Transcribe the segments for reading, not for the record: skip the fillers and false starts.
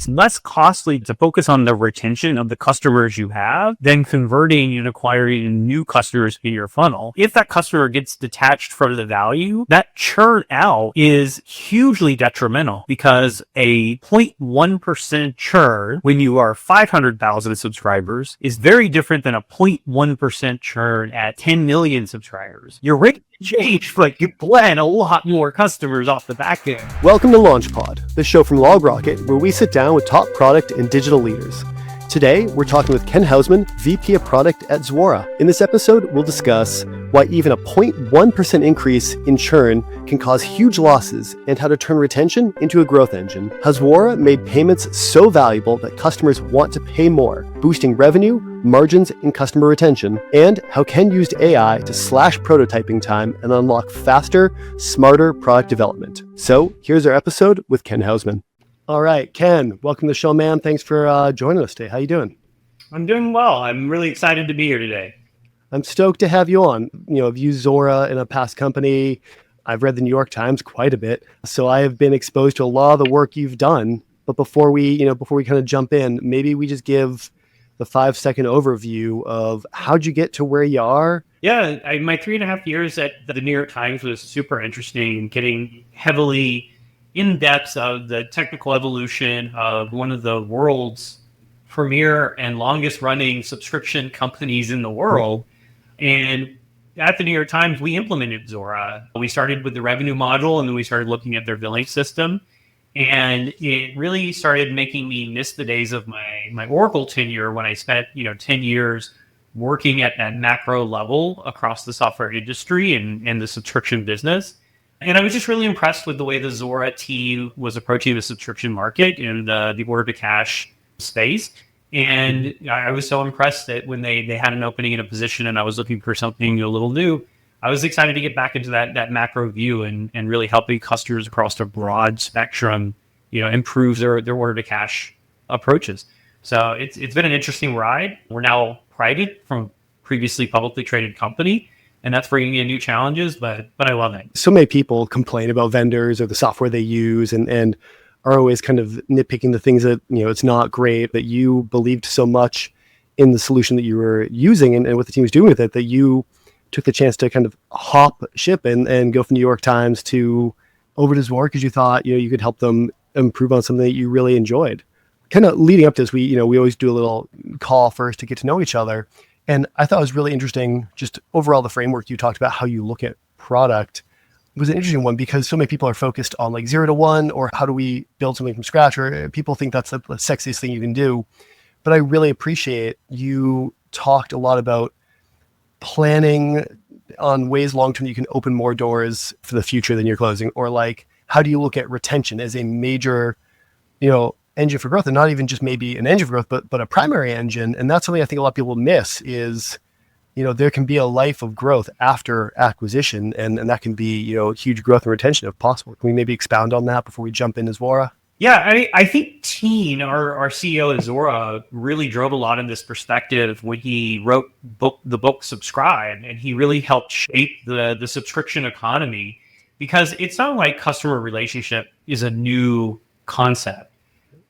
it's less costly to focus on the retention of the customers you have than converting and acquiring new customers in your funnel. If that customer gets detached from the value, that churn out is hugely detrimental, because a 0.1% churn when you are 500,000 subscribers is very different than a 0.1% churn at 10 million subscribers. Your rate change, like you plan a lot more customers off the back end. Welcome to LaunchPod, the show from LogRocket, where we sit down with top product and digital leaders. Today, we're talking with Ken Houseman, VP of Product at Zuora. In this episode, we'll discuss why even a 0.1% increase in churn can cause huge losses and how to turn retention into a growth engine. How Zuora made payments so valuable that customers want to pay more, boosting revenue, margins, and customer retention, and how Ken used AI to slash prototyping time and unlock faster, smarter product development. So here's our episode with Ken Houseman. All right, Ken, welcome to the show, man. Thanks for joining us today. How you doing? I'm doing well. I'm really excited to be here today. I'm stoked to have you on. I've used Zuora in a past company. I've read the New York Times quite a bit, so I have been exposed to a lot of the work you've done. But before we kind of jump in, maybe we just give the 5-second overview of how'd you get to where you are? Yeah, my 3.5 years at the New York Times was super interesting, getting heavily in depth of the technical evolution of one of the world's premier and longest running subscription companies in the world. And at the New York Times, we implemented Zuora. We started with the revenue module, and then we started looking at their billing system. And it really started making me miss the days of my Oracle tenure, when I spent 10 years working at that macro level across the software industry and the subscription business. And I was just really impressed with the way the Zuora team was approaching the subscription market in the order to cash space. And I was so impressed that when they had an opening in a position and I was looking for something a little new, I was excited to get back into that macro view and really helping customers across a broad spectrum, improve their order to cash approaches. So it's been an interesting ride. We're now private from previously publicly traded company, and that's bringing in new challenges, but I love it. So many people complain about vendors or the software they use and are always kind of nitpicking the things that, it's not great, that you believed so much in the solution that you were using and what the team was doing with it, that you took the chance to kind of hop ship and go from New York Times over to Zuora because you thought, you could help them improve on something that you really enjoyed. Kind of leading up to this, we always do a little call first to get to know each other. And I thought it was really interesting, just overall, the framework you talked about, how you look at product was an interesting one, because so many people are focused on like 0 to 1, or how do we build something from scratch, or people think that's the sexiest thing you can do. But I really appreciate you talked a lot about planning on ways long-term you can open more doors for the future than you're closing, or like, how do you look at retention as a major, engine for growth, and not even just maybe an engine for growth, but a primary engine. And that's something I think a lot of people miss is, there can be a life of growth after acquisition, and that can be, huge growth and retention if possible. Can we maybe expound on that before we jump into Zuora? Yeah, I think Teen, our CEO at Zuora, really drove a lot in this perspective when he wrote the book Subscribe, and he really helped shape the subscription economy, because it's not like customer relationship is a new concept.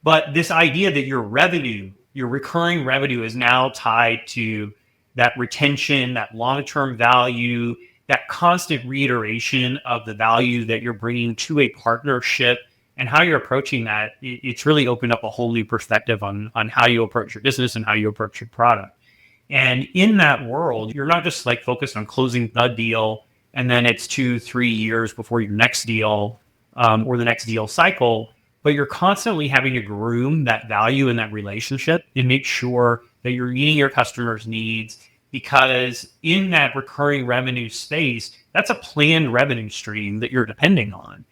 But this idea that your recurring revenue is now tied to that retention, that long-term value, that constant reiteration of the value that you're bringing to a partnership and how you're approaching that, it's really opened up a whole new perspective on how you approach your business and how you approach your product. And in that world, you're not just like focused on closing the deal and then it's 2-3 years before your next deal or the next deal cycle, but you're constantly having to groom that value in that relationship and make sure that you're meeting your customers' needs, because in that recurring revenue space, that's a planned revenue stream that you're depending on.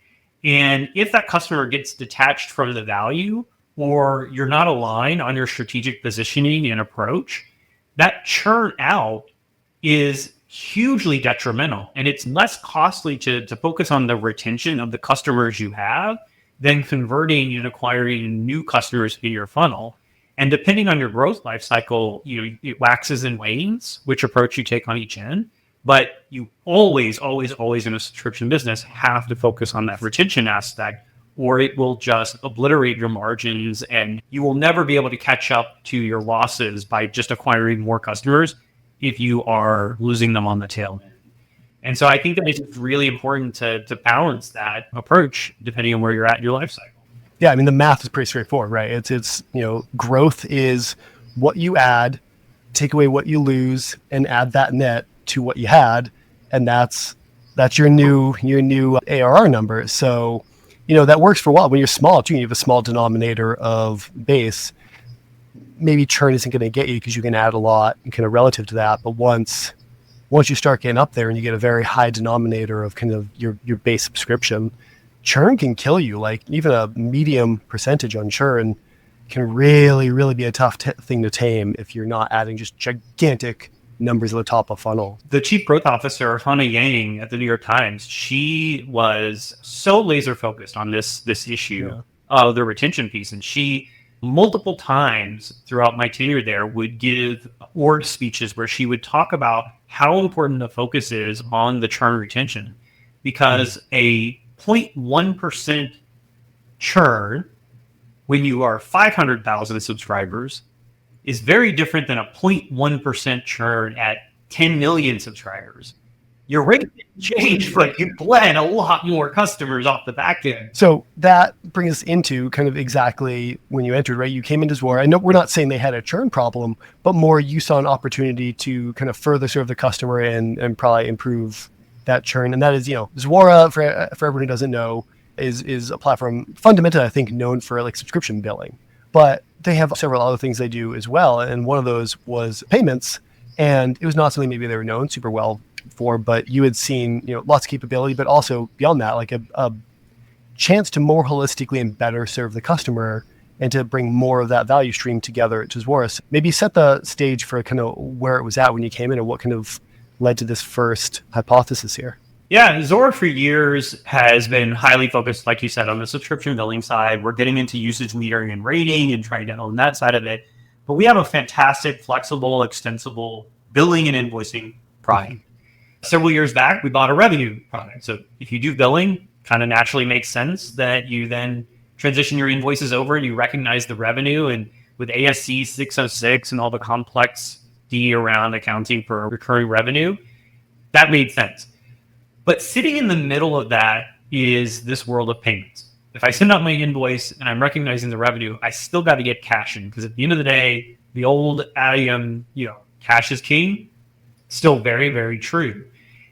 And if that customer gets detached from the value, or you're not aligned on your strategic positioning and approach, that churn out is hugely detrimental. And it's less costly to focus on the retention of the customers you have than converting and acquiring new customers in your funnel. And depending on your growth life cycle, it waxes and wanes, which approach you take on each end. But you always in a subscription business have to focus on that retention aspect, or it will just obliterate your margins, and you will never be able to catch up to your losses by just acquiring more customers if you are losing them on the tail end. And so I think that it's really important to balance that approach depending on where you're at in your life cycle. Yeah, I mean, the math is pretty straightforward, right? It's growth is what you add, take away what you lose, and add that net to what you had, and that's your new ARR number. So, that works for a while. When you're small too, you have a small denominator of base. Maybe churn isn't going to get you because you can add a lot kind of relative to that. But once you start getting up there and you get a very high denominator of kind of your base subscription, churn can kill you. Like even a medium percentage on churn can really, really be a tough thing to tame if you're not adding just gigantic numbers at the top of funnel. The chief growth officer, Hannah Yang at the New York Times, she was so laser focused on this issue of the retention piece. And she multiple times throughout my tenure there would give org speeches where she would talk about how important the focus is on the churn retention, because a 0.1% churn when you are 500,000 subscribers is very different than a 0.1% churn at 10 million subscribers. Your rate didn't change, but you blend a lot more customers off the back end. So that brings us into kind of exactly when you entered, right? You came into Zuora. I know we're not saying they had a churn problem, but more you saw an opportunity to kind of further serve the customer and probably improve that churn. And that is, Zuora, for everyone who doesn't know, is a platform fundamentally, I think, known for like subscription billing. But they have several other things they do as well. And one of those was payments. And it was not something maybe they were known super well for, but you had seen, lots of capability, but also beyond that, like a chance to more holistically and better serve the customer and to bring more of that value stream together to Zuora. So maybe set the stage for kind of where it was at when you came in and what kind of led to this first hypothesis here. Yeah, Zuora for years has been highly focused, like you said, on the subscription billing side. We're getting into usage metering and rating and trying to own that side of it. But we have a fantastic, flexible, extensible billing and invoicing product. Several years back, we bought a revenue product. So if you do billing, kind of naturally makes sense that you then transition your invoices over and you recognize the revenue. And with ASC 606 and all the complexity around accounting for recurring revenue, that made sense. But sitting in the middle of that is this world of payments. If I send out my invoice and I'm recognizing the revenue, I still got to get cash in, because at the end of the day, the old idiom, cash is king, still very, very true.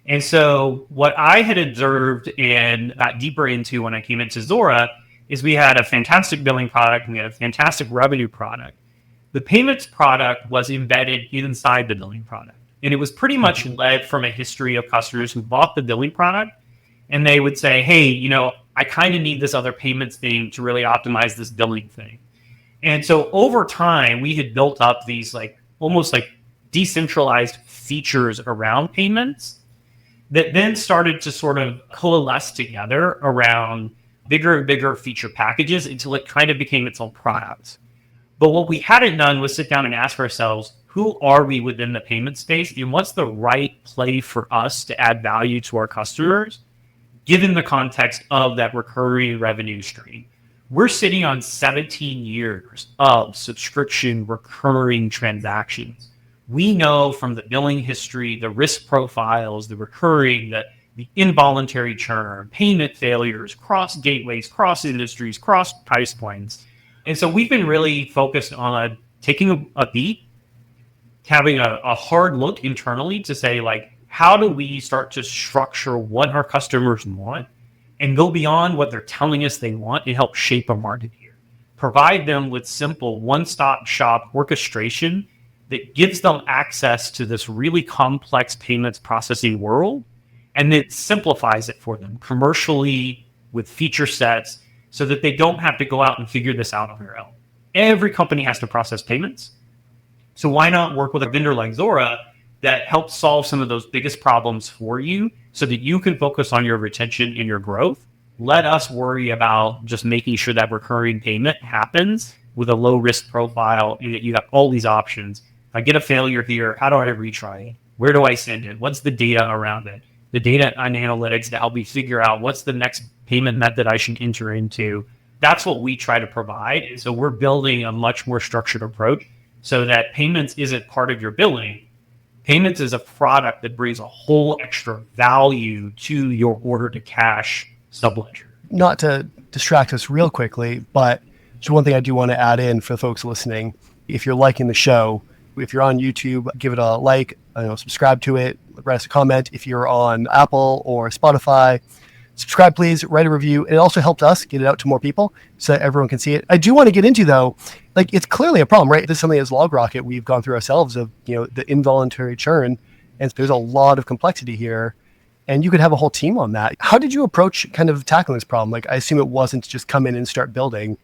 And so what I had observed and got deeper into when I came into Zuora is we had a fantastic billing product and we had a fantastic revenue product. The payments product was embedded inside the billing product. And it was pretty much led from a history of customers who bought the billing product and they would say, hey, I kind of need this other payments thing to really optimize this billing thing. And so over time, we had built up these almost decentralized features around payments that then started to sort of coalesce together around bigger and bigger feature packages until it kind of became its own product. But what we hadn't done was sit down and ask ourselves, who are we within the payment space and what's the right play for us to add value to our customers, given the context of that recurring revenue stream? We're sitting on 17 years of subscription recurring transactions. We know from the billing history, the risk profiles, the recurring, the involuntary churn, payment failures, cross gateways, cross industries, cross price points. And so we've been really focused on taking a beat, having a hard look internally to say, how do we start to structure what our customers want and go beyond what they're telling us they want and help shape a market here. Provide them with simple one-stop shop orchestration that gives them access to this really complex payments processing world, and it simplifies it for them commercially with feature sets so that they don't have to go out and figure this out on their own. Every company has to process payments. So why not work with a vendor like Zuora that helps solve some of those biggest problems for you so that you can focus on your retention and your growth? Let us worry about just making sure that recurring payment happens with a low risk profile and that you have all these options. If I get a failure here, how do I retry it? Where do I send it? What's the data around it? the data and analytics to help me figure out what's the next payment method I should enter into. That's what we try to provide. And so we're building a much more structured approach so that payments isn't part of your billing. Payments is a product that brings a whole extra value to your order to cash subledger. Not to distract us real quickly, but just one thing I do want to add in for the folks listening. If you're liking the show, if you're on YouTube, give it a like, subscribe to it, write us a comment. If you're on Apple or Spotify, subscribe, please, write a review. It also helps us get it out to more people so that everyone can see it. I do want to get into, though, like, it's clearly a problem, right? This is something as LogRocket we've gone through ourselves of, the involuntary churn. And there's a lot of complexity here. And you could have a whole team on that. How did you approach kind of tackling this problem? Like, I assume it wasn't just come in and start building.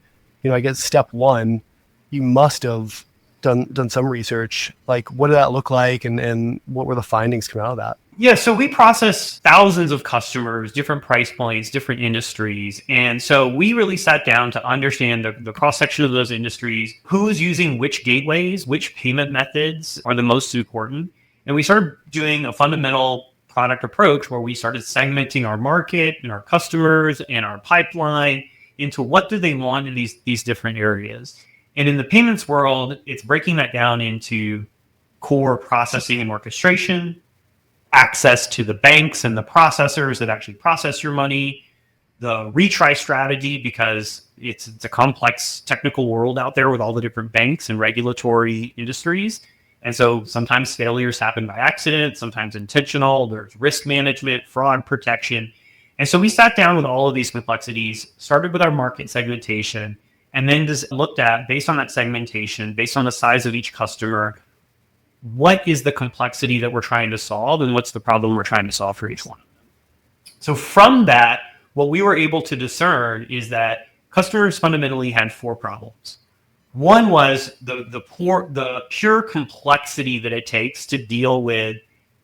I guess step one, you must have done some research. Like, what did that look like, and what were the findings coming out of that? Yeah, so we process thousands of customers, different price points, different industries. And so we really sat down to understand the cross-section of those industries, who's using which gateways, which payment methods are the most important. And we started doing a fundamental product approach where we started segmenting our market and our customers and our pipeline into what do they want in these different areas. And in the payments world, it's breaking that down into core processing and orchestration, access to the banks and the processors that actually process your money, the retry strategy, because it's a complex technical world out there with all the different banks and regulatory industries. And so sometimes failures happen by accident, sometimes intentional. There's risk management, fraud protection. And so we sat down with all of these complexities, started with our market segmentation, and then just looked at, based on that segmentation, based on the size of each customer, what is the complexity that we're trying to solve and what's the problem we're trying to solve for each one. So from that, what we were able to discern is that customers fundamentally had four problems. One was the pure complexity that it takes to deal with,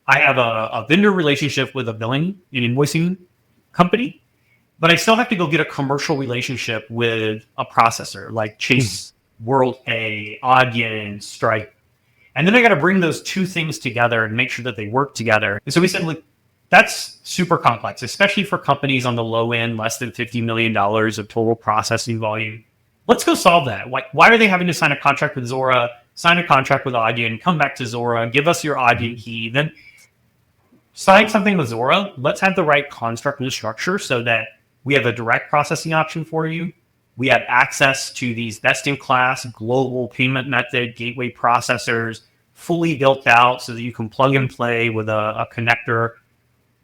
I have a vendor relationship with a billing and invoicing company, but I still have to go get a commercial relationship with a processor like Chase, WorldPay, Adyen, Stripe. And then I got to bring those two things together and make sure that they work together. And so we said, look, that's super complex, especially for companies on the low end, less than $50 million of total processing volume. Let's go solve that. Why are they having to sign a contract with Zuora, sign a contract with Adyen, come back to Zuora, give us your Adyen key, then sign something with Zuora? Let's have the right construct and structure so that we have a direct processing option for you. We have access to these best-in-class global payment method gateway processors, fully built out so that you can plug and play with a connector.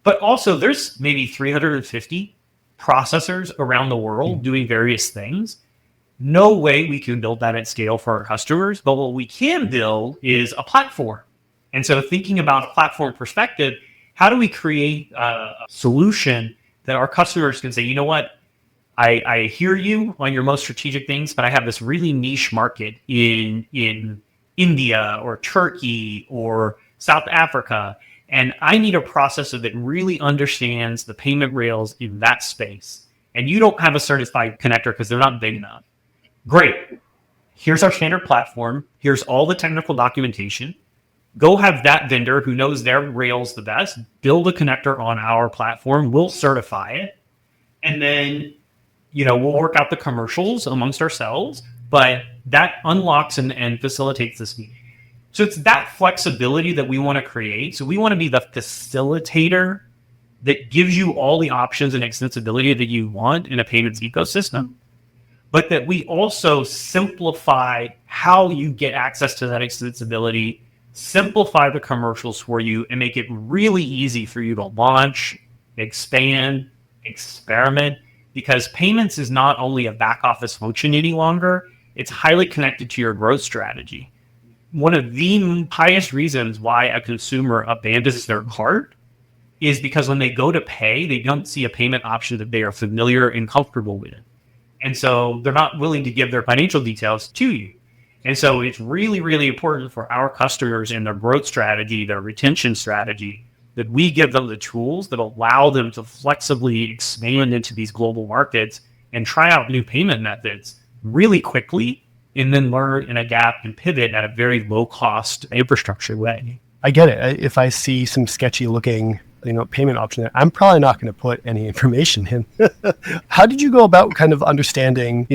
But also, there's maybe 350 processors around the world doing various things. No way we can build that at scale for our customers, but what we can build is a platform. And so thinking about a platform perspective, how do we create a solution that our customers can say, you know what, I hear you on your most strategic things, but I have this really niche market in India or Turkey or South Africa, and I need a processor that really understands the payment rails in that space. And you don't have a certified connector because they're not big enough. Great. Here's our standard platform. Here's all the technical documentation. Go have that vendor who knows their rails the best, build a connector on our platform. We'll certify it. And then, we'll work out the commercials amongst ourselves, but that unlocks and facilitates this meeting. So it's that flexibility that we want to create. So we want to be the facilitator that gives you all the options and extensibility that you want in a payments ecosystem, but that we also simplify how you get access to that extensibility, simplify the commercials for you, and make it really easy for you to launch, expand, experiment, because payments is not only a back office function any longer, it's highly connected to your growth strategy. One of the highest reasons why a consumer abandons their cart is because when they go to pay, they don't see a payment option that they are familiar and comfortable with. And so they're not willing to give their financial details to you. And so it's really, really important for our customers in their growth strategy, their retention strategy, that we give them the tools that allow them to flexibly expand into these global markets and try out new payment methods really quickly, and then learn and adapt and pivot at a very low cost infrastructure way. I get it. If I see some sketchy looking payment option there, I'm probably not going to put any information in. How did you go about kind of understanding,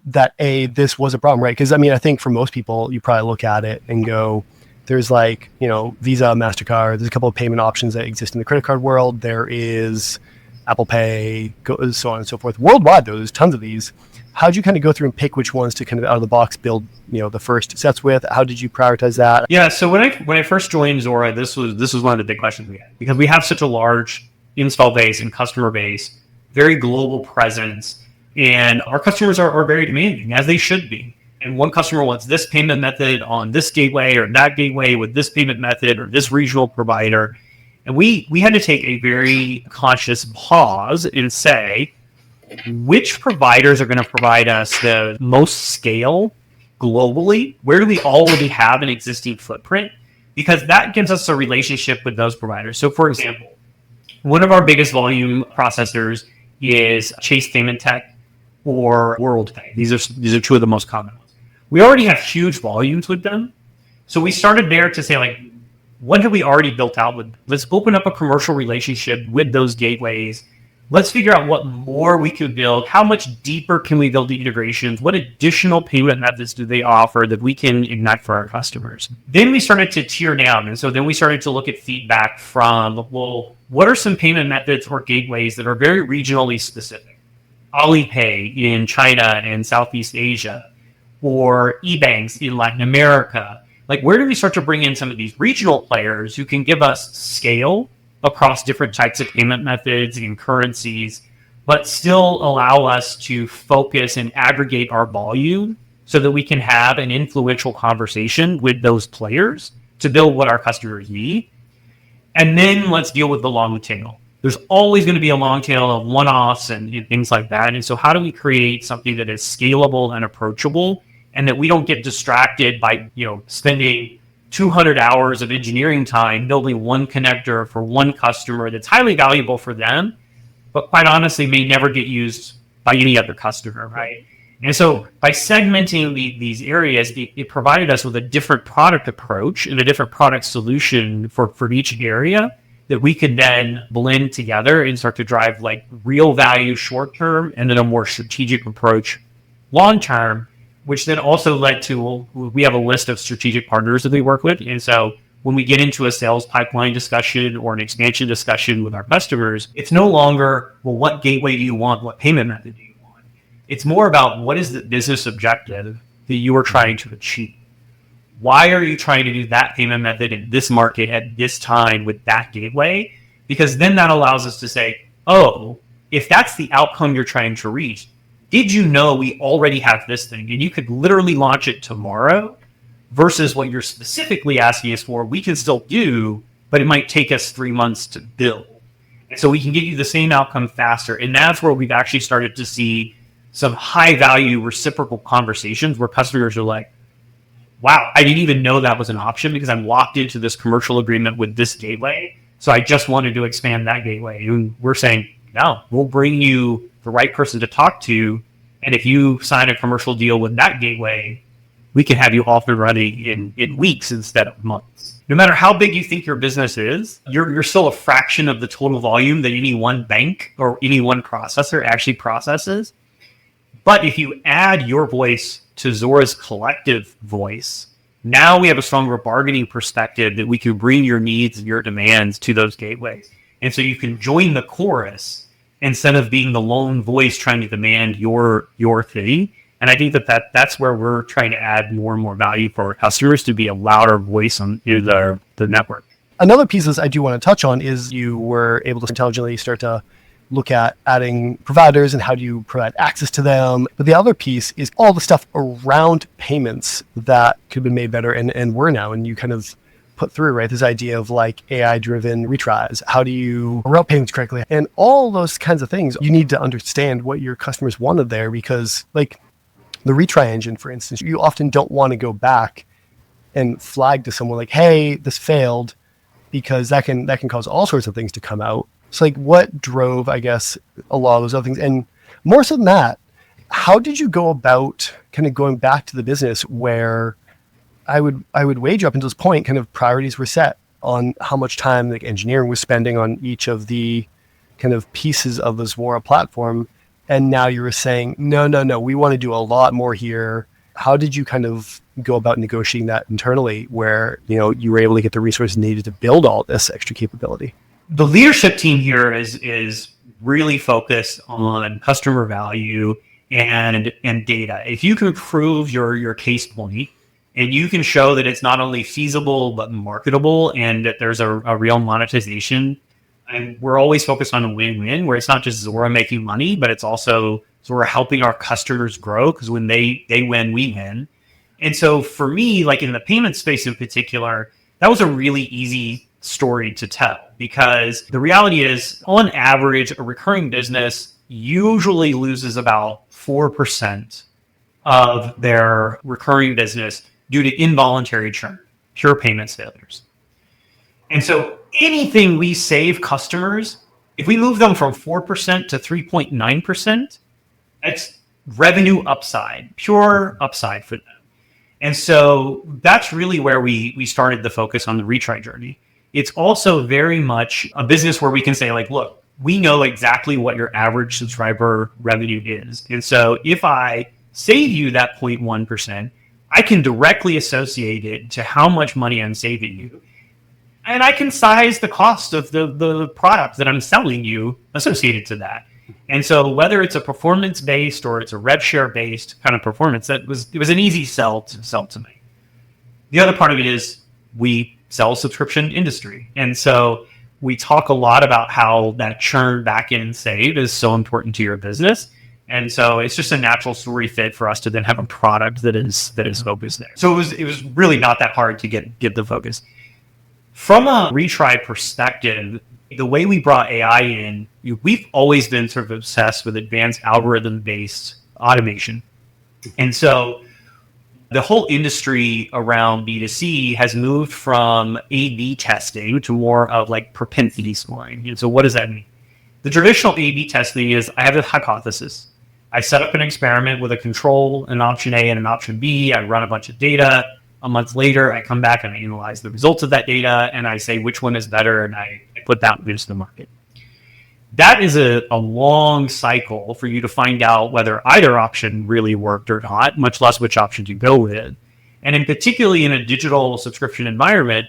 that this was a problem, right? Because I think for most people, you probably look at it and go, there's like, Visa, MasterCard, there's a couple of payment options that exist in the credit card world. There is Apple Pay, so on and so forth. Worldwide, though, there's tons of these. How did you kind of go through and pick which ones to kind of out of the box build, the first sets with? How did you prioritize that? Yeah, so when I first joined Zuora, this was one of the big questions we had, because we have such a large install base and customer base, very global presence, and our customers are very demanding, as they should be. And one customer wants this payment method on this gateway or that gateway with this payment method or this regional provider. And we had to take a very conscious pause and say, which providers are going to provide us the most scale globally? Where do we already have an existing footprint? Because that gives us a relationship with those providers. So for example, one of our biggest volume processors is Chase Payment Tech or WorldPay. These are two of the most common ones. We already have huge volumes with them. So we started there to say, like, what have we already built out with? Let's open up a commercial relationship with those gateways. Let's figure out what more we could build. How much deeper can we build the integrations? What additional payment methods do they offer that we can ignite for our customers? Then we started to tier down. And so then we started to look at feedback from, well, what are some payment methods or gateways that are very regionally specific? Alipay in China and Southeast Asia, or eBanks in Latin America. Like, where do we start to bring in some of these regional players who can give us scale across different types of payment methods and currencies, but still allow us to focus and aggregate our volume so that we can have an influential conversation with those players to build what our customers need? And then let's deal with the long tail. There's always going to be a long tail of one-offs and things like that. And so how do we create something that is scalable and approachable, and that we don't get distracted by, spending 200 hours of engineering time building one connector for one customer that's highly valuable for them, but quite honestly may never get used by any other customer, right? And so by segmenting these areas, it provided us with a different product approach and a different product solution for each area that we could then blend together and start to drive like real value short term, and then a more strategic approach long term, which then also led to, we have a list of strategic partners that we work with. And so when we get into a sales pipeline discussion or an expansion discussion with our customers, it's no longer, well, what gateway do you want? What payment method do you want? It's more about, what is the business objective that you are trying to achieve? Why are you trying to do that payment method in this market at this time with that gateway? Because then that allows us to say, oh, if that's the outcome you're trying to reach, did you know we already have this thing and you could literally launch it tomorrow, versus what you're specifically asking us for, we can still do, but it might take us 3 months to build. And so we can get you the same outcome faster. And that's where we've actually started to see some high value reciprocal conversations where customers are like, wow, I didn't even know that was an option because I'm locked into this commercial agreement with this gateway. So I just wanted to expand that gateway. And we're saying, no, we'll bring you the right person to talk to. And if you sign a commercial deal with that gateway, we can have you off and running in weeks instead of months. No matter how big you think your business is, you're still a fraction of the total volume that any one bank or any one processor actually processes. But if you add your voice to Zuora's collective voice, now we have a stronger bargaining perspective that we can bring your needs and your demands to those gateways. And so you can join the chorus instead of being the lone voice trying to demand your thing. And I think that's where we're trying to add more and more value for our customers, to be a louder voice on the network. Another piece I do want to touch on is you were able to intelligently start to look at adding providers and how do you provide access to them. But the other piece is all the stuff around payments that could have been made better and were now. And you kind of put through, right, this idea of like AI-driven retries. How do you route payments correctly? And all those kinds of things. You need to understand what your customers wanted there, because like the retry engine, for instance, you often don't want to go back and flag to someone like, hey, this failed, because that can cause all sorts of things to come out. So like, what drove, I guess, a lot of those other things? And more so than that, how did you go about kind of going back to the business where I would wager up until this point, kind of priorities were set on how much time like engineering was spending on each of the kind of pieces of the Zuora platform. And now you were saying, no, we want to do a lot more here. How did you kind of go about negotiating that internally where, you were able to get the resources needed to build all this extra capability? The leadership team here is really focused on customer value and data. If you can prove your case point and you can show that it's not only feasible but marketable and that there's a real monetization, and we're always focused on a win-win where it's not just Zuora making money, but it's also Zuora helping our customers grow, because when they win, we win. And so for me, like in the payment space in particular, that was a really easy story to tell, because the reality is, on average, a recurring business usually loses about 4% of their recurring business due to involuntary churn, pure payments failures. And so anything we save customers, if we move them from 4% to 3.9%, that's revenue upside, pure upside for them. And so that's really where we started the focus on the retry journey. It's also very much a business where we can say, like, look, we know exactly what your average subscriber revenue is. And so if I save you that 0.1%, I can directly associate it to how much money I'm saving you. And I can size the cost of the product that I'm selling you associated to that. And so whether it's a performance-based or it's a rev share-based kind of performance, it was an easy sell to me. The other part of it is we sell subscription industry. And so we talk a lot about how that churn back end save is so important to your business. And so it's just a natural story fit for us to then have a product that is focused there. So it was really not that hard to get the focus. From a retry perspective, the way we brought AI in, we've always been sort of obsessed with advanced algorithm-based automation. And so the whole industry around B2C has moved from A/B testing to more of like propensity scoring. And so what does that mean? The traditional A/B testing is, I have a hypothesis. I set up an experiment with a control, an option A and an option B. I run a bunch of data. A month later, I come back and I analyze the results of that data, and I say which one is better, and I put that into the market. That is a long cycle for you to find out whether either option really worked or not, much less which option to go with. And in particularly in a digital subscription environment,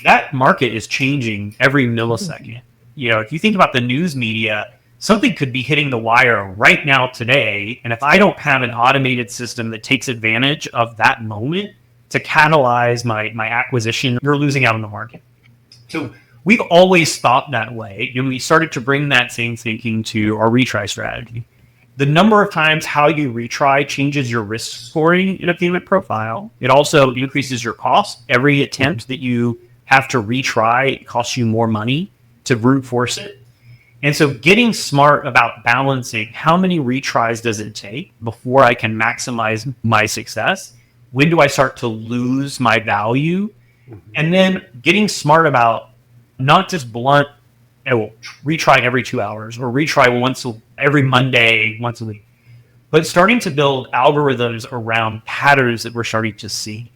that market is changing every millisecond. If you think about the news media, something could be hitting the wire right now today, and if I don't have an automated system that takes advantage of that moment to catalyze my acquisition, you're losing out on the market. So we've always thought that way. We started to bring that same thinking to our retry strategy. The number of times how you retry changes your risk scoring in a payment profile. It also increases your cost. Every attempt that you have to retry costs you more money to brute force it. And so getting smart about balancing how many retries does it take before I can maximize my success? When do I start to lose my value? And then getting smart about not just blunt, retry every 2 hours or retry every Monday, once a week, but starting to build algorithms around patterns that we're starting to see.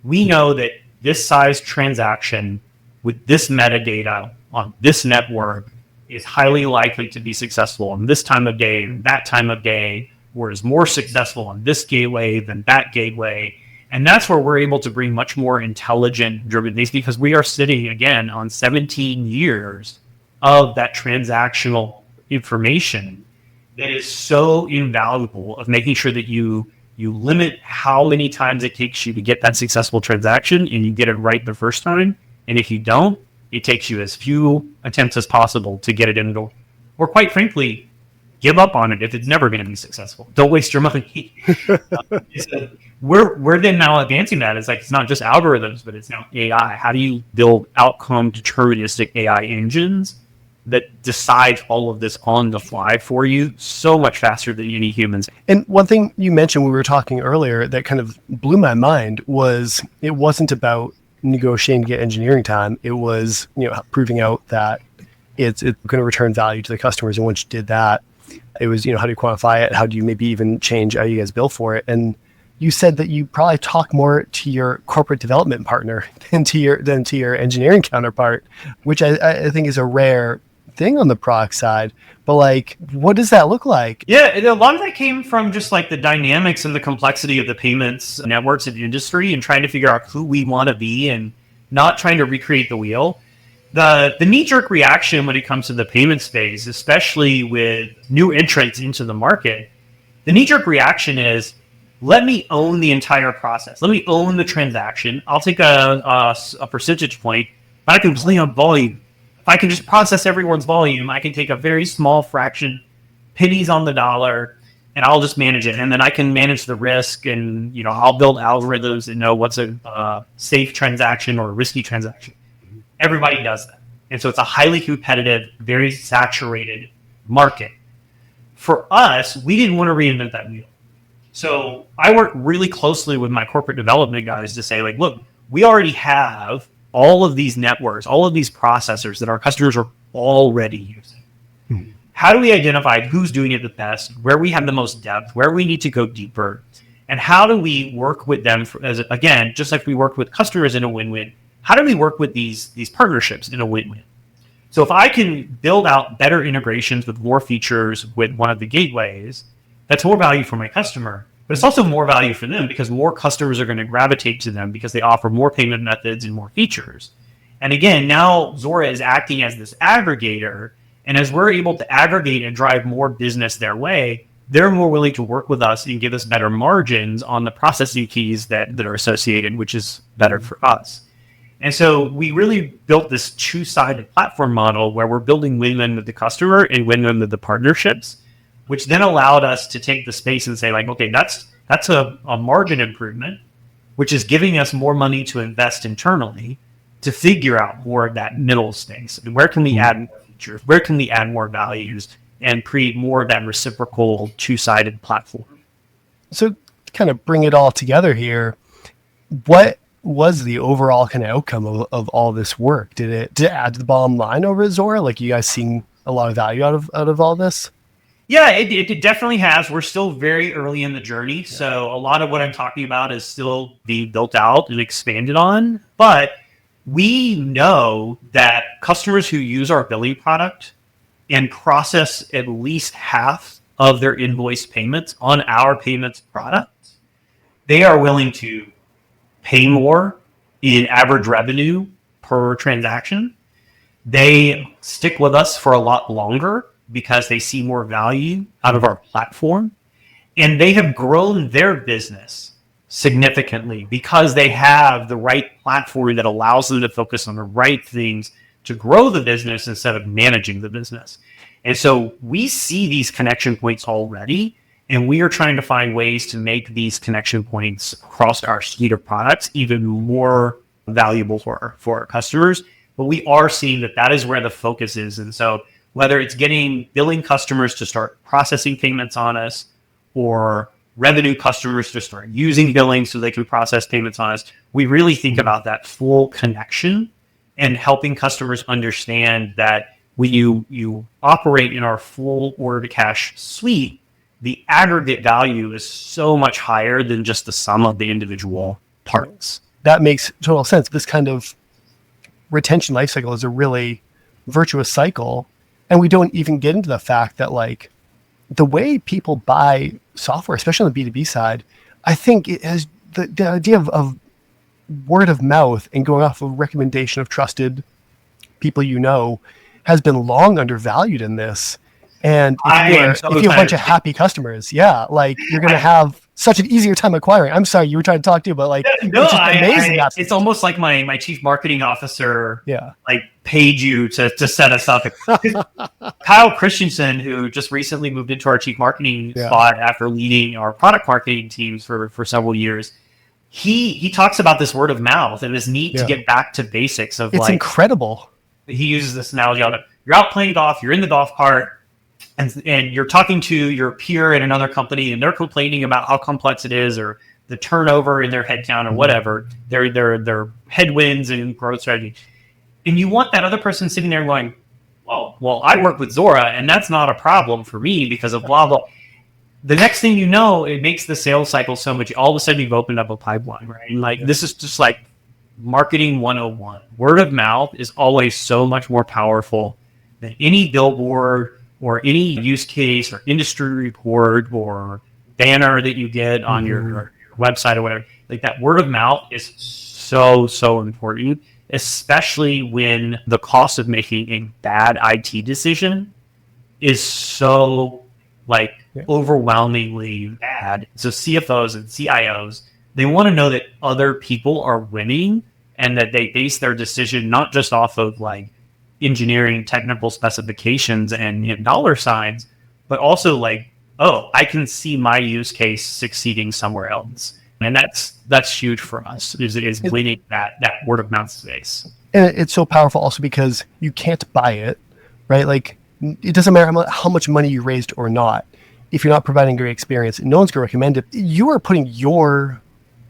We know that this size transaction with this metadata on this network is highly likely to be successful on this time of day and that time of day, whereas more successful on this gateway than that gateway. And that's where we're able to bring much more intelligent driven things, because we are sitting again on 17 years of that transactional information that is so invaluable of making sure that you limit how many times it takes you to get that successful transaction and you get it right the first time. And if you don't, it takes you as few attempts as possible to get it in the door. Or quite frankly, give up on it if it's never going to be successful. Don't waste your money. We're then now advancing that. It's like, it's not just algorithms, but it's now AI. How do you build outcome deterministic AI engines that decide all of this on the fly for you so much faster than any humans? And one thing you mentioned when we were talking earlier that kind of blew my mind was it wasn't about negotiating to get engineering time. It was, proving out that it's going to return value to the customers. And once you did that, it was, how do you quantify it? How do you maybe even change how you guys bill for it? And you said that you probably talk more to your corporate development partner than to your engineering counterpart, which I think is a rare thing on the product side. But like, what does that look like? Yeah, a lot of that came from just like the dynamics and the complexity of the payments networks in the industry and trying to figure out who we want to be and not trying to recreate the wheel. The knee-jerk reaction when it comes to the payment space, especially with new entrants into the market, the knee-jerk reaction is, let me own the entire process. Let me own the transaction. I'll take a percentage point, but I can play on volume. If I can just process everyone's volume, I can take a very small fraction, pennies on the dollar, and I'll just manage it. And then I can manage the risk, and I'll build algorithms that know what's a safe transaction or a risky transaction. Everybody does that. And so it's a highly competitive, very saturated market. For us, we didn't want to reinvent that wheel. So I worked really closely with my corporate development guys to say, like, look, we already have all of these networks, all of these processors that our customers are already using. Mm-hmm. How do we identify who's doing it the best, where we have the most depth, where we need to go deeper, and how do we work with them again, just like we work with customers in a win-win, how do we work with these partnerships in a win-win? So if I can build out better integrations with more features with one of the gateways, that's more value for my customer, but it's also more value for them because more customers are going to gravitate to them because they offer more payment methods and more features. And again, now Zuora is acting as this aggregator, and as we're able to aggregate and drive more business their way, they're more willing to work with us and give us better margins on the processing keys that are associated, which is better for us. And so we really built this two-sided platform model where we're building win-win with the customer and win-win with the partnerships, which then allowed us to take the space and say, like, okay, that's a margin improvement, which is giving us more money to invest internally to figure out more of that middle space. And where can we add more features? Where can we add more values and create more of that reciprocal two-sided platform? So to kind of bring it all together here, what was the overall kind of outcome of all this work? Did it add to the bottom line over at Zuora? Like, you guys seeing a lot of value out of all this? Yeah, it definitely has. We're still very early in the journey. So a lot of what I'm talking about is still being built out and expanded on. But we know that customers who use our billing product and process at least half of their invoice payments on our payments product, they are willing to pay more in average revenue per transaction. They stick with us for a lot longer because they see more value out of our platform. And they have grown their business significantly because they have the right platform that allows them to focus on the right things to grow the business instead of managing the business. And so we see these connection points already, and we are trying to find ways to make these connection points across our suite of products even more valuable for our customers. But we are seeing that is where the focus is. And so whether it's getting billing customers to start processing payments on us or revenue customers to start using billing so they can process payments on us, we really think about that full connection and helping customers understand that when you operate in our full order to cash suite, the aggregate value is so much higher than just the sum of the individual parts. That makes total sense. This kind of retention lifecycle is a really virtuous cycle. And we don't even get into the fact that, like, the way people buy software, especially on the B2B side, I think it has the idea of word of mouth and going off of recommendation of trusted people has been long undervalued in this. And if you have a bunch of happy customers, like, you're going to have such an easier time acquiring. I'm sorry, you were trying to talk to, but like, it's just amazing. It's almost like my chief marketing officer, like, paid you to set us up. Kyle Christensen, who just recently moved into our chief marketing spot after leading our product marketing teams for several years, he talks about this word of mouth and this need to get back to basics of, it's incredible. He uses this analogy of, you're out playing golf, you're in the golf cart, and you're talking to your peer in another company, and they're complaining about how complex it is, or the turnover in their headcount, or whatever, their headwinds and growth strategy. And you want that other person sitting there going, well, I work with Zuora, and that's not a problem for me because of blah, blah. the next thing you know, it makes the sales cycle so much. All of a sudden, you've opened up a pipeline, right? And like this is just like marketing 101. Word of mouth is always so much more powerful than any billboard or any use case or industry report or banner that you get on your website or whatever. Like that word of mouth is so important, especially when the cost of making a bad IT decision is so like overwhelmingly bad. So CFOs and CIOs, they want to know that other people are winning and that they base their decision not just off of like engineering technical specifications and dollar signs, but also like, oh, I can see my use case succeeding somewhere else. And that's huge for us, is winning that word of mouth space. And it's so powerful also because you can't buy it, right? Like it doesn't matter how much money you raised or not. If you're not providing a great experience, no one's going to recommend it. You are putting your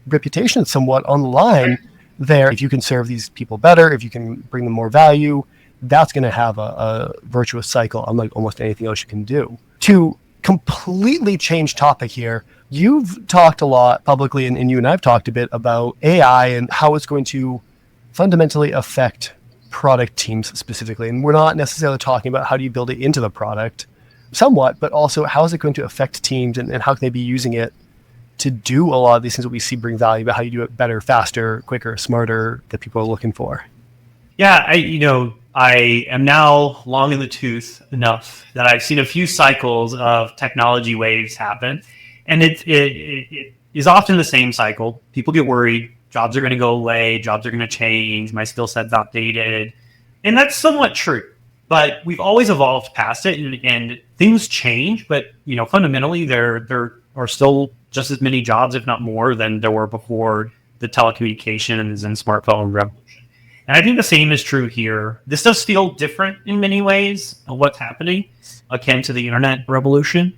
reputation somewhat on the line there. If you can serve these people better, if you can bring them more value, that's going to have a virtuous cycle, unlike almost anything else you can do. To completely change topic here, you've talked a lot publicly, and you and I have talked a bit about AI and how it's going to fundamentally affect product teams specifically. And we're not necessarily talking about how do you build it into the product somewhat, but also how is it going to affect teams and how can they be using it to do a lot of these things that we see bring value, but how you do it better, faster, quicker, smarter, that people are looking for. Yeah, I am now long in the tooth enough that I've seen a few cycles of technology waves happen. And it is often the same cycle. People get worried. Jobs are going to go away. Jobs are going to change. My skill set's outdated. And that's somewhat true. But we've always evolved past it, and things change. But fundamentally, there are still just as many jobs, if not more, than there were before the telecommunications and smartphone revolution. And I think the same is true here. This does feel different in many ways of what's happening, akin to the internet revolution.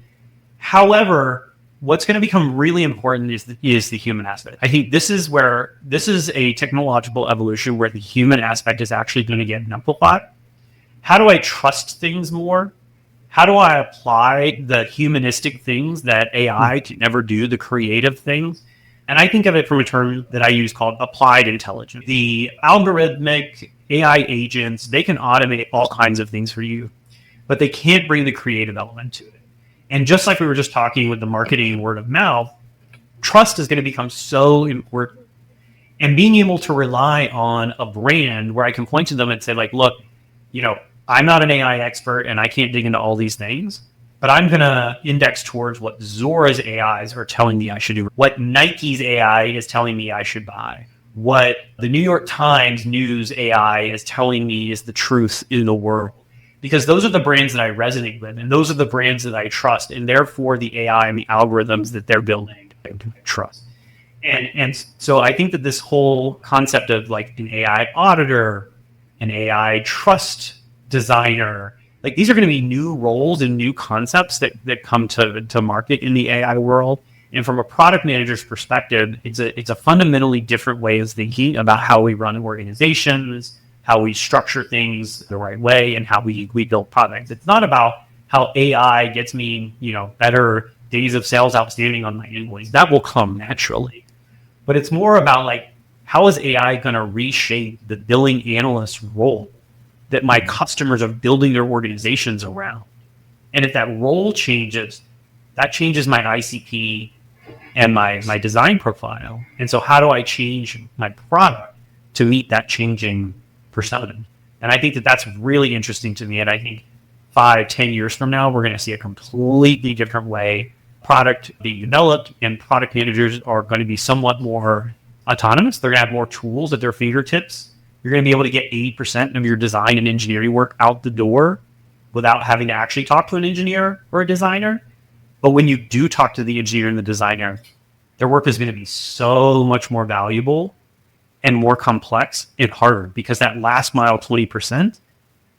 However, what's going to become really important is the human aspect. I think this is a technological evolution where the human aspect is actually going to get amplified. How do I trust things more? How do I apply the humanistic things that AI can never do, the creative things? And I think of it from a term that I use called applied intelligence. The algorithmic AI agents, they can automate all kinds of things for you, but they can't bring the creative element to it. And just like we were just talking with the marketing word of mouth, trust is going to become so important. And being able to rely on a brand where I can point to them and say, like, look, I'm not an AI expert and I can't dig into all these things, but I'm going to index towards what Zuora's AIs are telling me I should do, what Nike's AI is telling me I should buy, what the New York Times news AI is telling me is the truth in the world. Because those are the brands that I resonate with, and those are the brands that I trust, and therefore the AI and the algorithms that they're building I trust. And so I think that this whole concept of like an AI auditor, an AI trust designer, like these are going to be new roles and new concepts that come to market in the AI world. And from a product manager's perspective, it's a fundamentally different way of thinking about how we run organizations, how we structure things the right way, and how we build products. It's not about how AI gets me, better days of sales outstanding on my invoice. That will come naturally. But it's more about like, how is AI going to reshape the billing analyst role that my customers are building their organizations around? And if that role changes, that changes my ICP and my design profile. And so how do I change my product to meet that changing persona? And I think that that's really interesting to me. And I think 5-10 years from now, we're going to see a completely different way product being developed, and product managers are going to be somewhat more autonomous. They're going to have more tools at their fingertips. You're going to be able to get 80% of your design and engineering work out the door without having to actually talk to an engineer or a designer. But when you do talk to the engineer and the designer, their work is going to be so much more valuable and more complex and harder, because that last mile 20%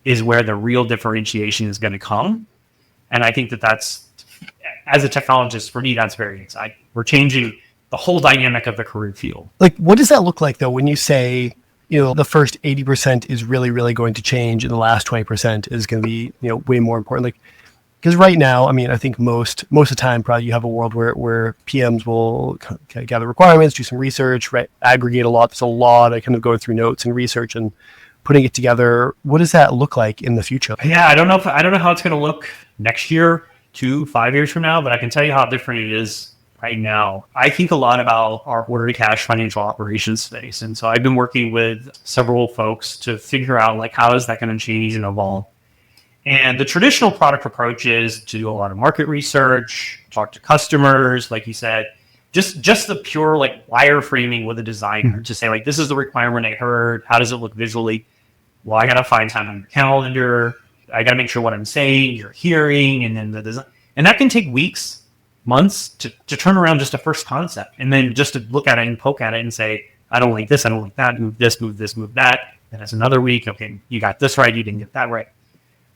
is where the real differentiation is going to come. And I think that's, as a technologist, for me, that's very exciting. We're changing the whole dynamic of the career field. Like, what does that look like though, when you say, the first 80% is really, really going to change and the last 20% is going to be, way more important? Like, Because right now, I mean, I think most of the time, probably you have a world where PMs will kind of gather requirements, do some research, right, aggregate a lot. There's a lot of kind of going through notes and research and putting it together. What does that look like in the future? Yeah, I don't know how it's going to look next year, 5 years from now, but I can tell you how different it is right now. I think a lot about our order to cash financial operations space, and so I've been working with several folks to figure out like how is that going to change and evolve. And the traditional product approach is to do a lot of market research, talk to customers, like you said, just the pure like wireframing with a designer to say like, this is the requirement I heard. How does it look visually? Well, I got to find time on your calendar. I got to make sure what I'm saying, you're hearing, and then the design. And that can take weeks, months to turn around just a first concept. And then just to look at it and poke at it and say, I don't like this, I don't like that, move this, move this, move that. Then it's another week. Okay, you got this right, you didn't get that right.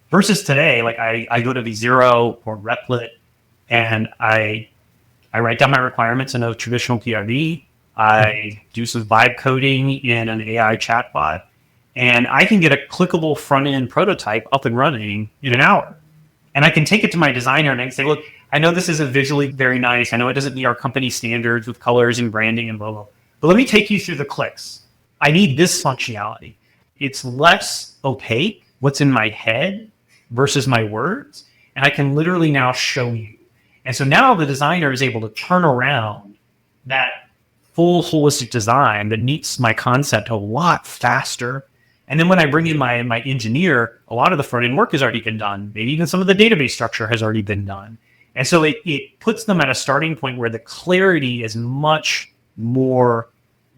Versus today, like I go to the Zuora or Replit and I write down my requirements in a traditional PRD. I do some vibe coding in an AI chatbot, and I can get a clickable front end prototype up and running in an hour. And I can take it to my designer and I can say, look, I know this isn't visually very nice. I know it doesn't meet our company standards with colors and branding and blah, blah, but let me take you through the clicks. I need this functionality. It's less opaque, what's in my head versus my words. And I can literally now show you. And so now the designer is able to turn around that full holistic design that meets my concept a lot faster. And then when I bring in my engineer, a lot of the front end work has already been done. Maybe even some of the database structure has already been done. And so it puts them at a starting point where the clarity is much more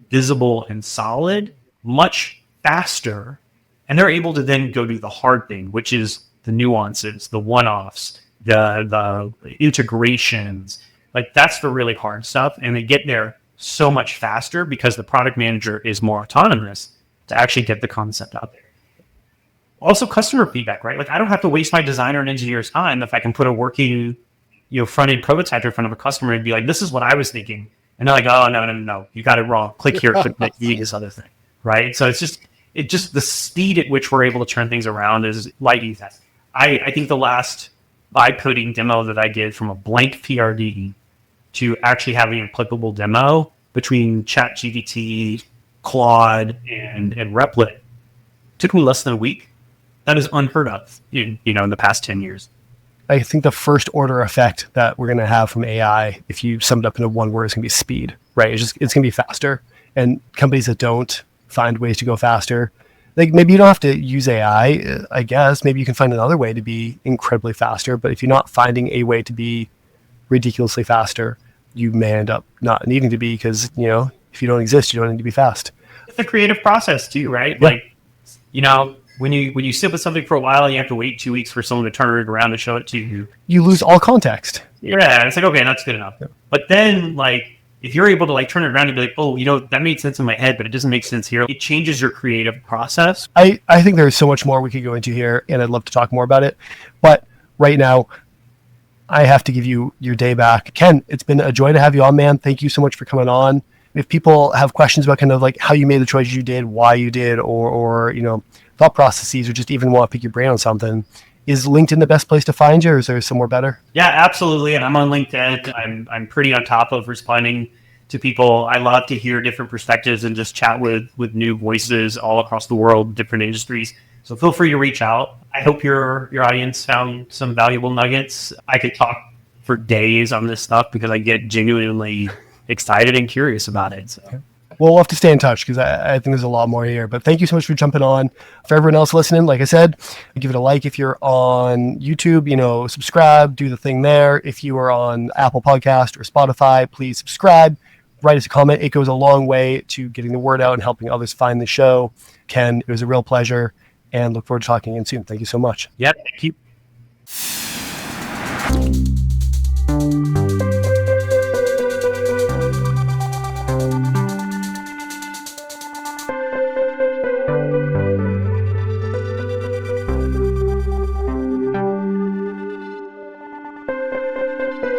visible and solid, much faster. And they're able to then go do the hard thing, which is the nuances, the one-offs, the integrations. Like that's the really hard stuff. And they get there so much faster because the product manager is more autonomous to actually get the concept out there. Also customer feedback, right? Like I don't have to waste my designer and engineer's time if I can put a working, front-end prototype in front of a customer and be like, this is what I was thinking. And they're like, oh, no, you got it wrong. Click here, click this other thing, right? So it's just the speed at which we're able to turn things around is lightning fast. I think the last vibe coding demo that I did from a blank PRD to actually having an applicable demo between ChatGPT, Claude, and Replit took me less than a week. That is unheard of, in the past 10 years. I think the first order effect that we're going to have from AI, if you sum it up into one word, is going to be speed, right? It's going to be faster. And companies that don't find ways to go faster, like maybe you don't have to use AI, I guess. Maybe you can find another way to be incredibly faster. But if you're not finding a way to be ridiculously faster, you may end up not needing to be because, if you don't exist, you don't need to be fast. It's a creative process too, right? Yeah. Like, when you sit with something for a while, you have to wait 2 weeks for someone to turn it around and show it to you. You lose all context. Yeah, it's like, okay, that's good enough. Yeah. But then, like, if you're able to like turn it around and be like, oh, that made sense in my head, but it doesn't make sense here. It changes your creative process. I think there's so much more we could go into here, and I'd love to talk more about it. But right now, I have to give you your day back. Ken, it's been a joy to have you on, man. Thank you so much for coming on. If people have questions about kind of like how you made the choices you did, why you did, or thought processes, or just even want to pick your brain on something, is LinkedIn the best place to find you, or is there somewhere better? Yeah, absolutely. And I'm on LinkedIn. I'm pretty on top of responding to people. I love to hear different perspectives and just chat with new voices all across the world, different industries. So feel free to reach out. I hope your audience found some valuable nuggets. I could talk for days on this stuff because I get genuinely excited and curious about it. So. Okay. Well, we'll have to stay in touch because I think there's a lot more here. But thank you so much for jumping on. For everyone else listening, like I said, give it a like if you're on YouTube, subscribe, do the thing there. If you are on Apple Podcast or Spotify, please subscribe. Write us a comment. It goes a long way to getting the word out and helping others find the show. Ken, it was a real pleasure and look forward to talking again soon. Thank you so much. Yep. Thank you.